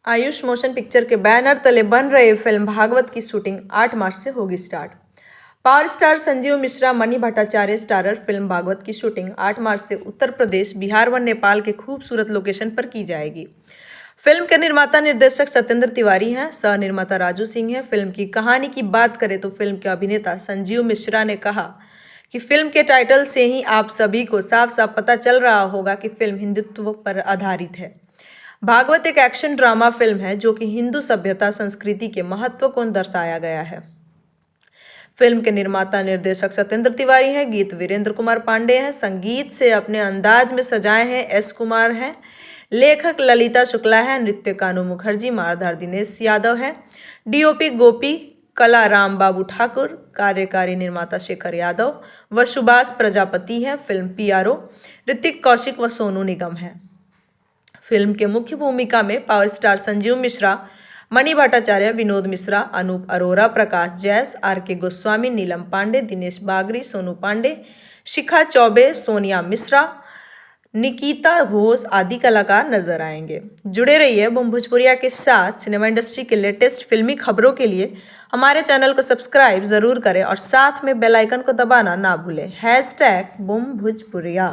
Ayush motion picture के banner तले बन रहे फिल्म भागवत की शूटिंग 8 मार्च से होगी start. Power star Sanjeev Mishra, Mani Bhattacharya starrer film Bhagwat की शूटिंग 8 मार्च से उत्तर प्रदेश, बिहार व नेपाल के खूबसूरत लोकेशन पर की जाएगी। फिल्म के निर्माता निर्देशक सत्येंद्र तिवारी हैं, सह निर्माता राजू सिंह हैं। फिल्म की कहानी की बात करें तो फिल्म के अभिनेता संजीव मिश्रा ने कहा कि फिल्म के टाइटल से ही आप सभी को साफ साफ पता चल रहा होगा कि फिल्म हिंदुत्व पर आधारित है। भागवत एक एक्शन ड्रामा फिल्म है जो कि हिंदू सभ्यता संस्कृति के महत्व को दर्शाया गया है। फिल्म के निर्माता निर्देशक सत्येंद्र तिवारी हैं, गीत वीरेंद्र कुमार पांडे हैं, संगीत से अपने अंदाज में सजाए हैं एस कुमार हैं, लेखक ललिता शुक्ला है, नृत्य कानू मुखर्जी, मारधार दिनेश यादव है, डीओपी गोपी कला राम बाबू ठाकुर, कार्यकारी निर्माता शेखर यादव व सुभाष प्रजापति है। फिल्म पीआरओ ऋतिक कौशिक व सोनू निगम है। फिल्म के मुख्य भूमिका में पावर स्टार संजीव मिश्रा, मणि भट्टाचार्य, विनोद मिश्रा, अनूप अरोरा, प्रकाश जैस, आर.के. गोस्वामी, नीलम पांडे, दिनेश बागरी, सोनू पांडे, शिखा चौबे, सोनिया मिश्रा, निकिता घोष आदि कलाकार नजर आएंगे। जुड़े रहिए बूम भोजपुरिया के साथ। सिनेमा इंडस्ट्री के लेटेस्ट फिल्मी खबरों के लिए हमारे चैनल को सब्सक्राइब जरूर करें और साथ में बेल आइकन को दबाना ना भूलें। #बूम भोजपुरिया।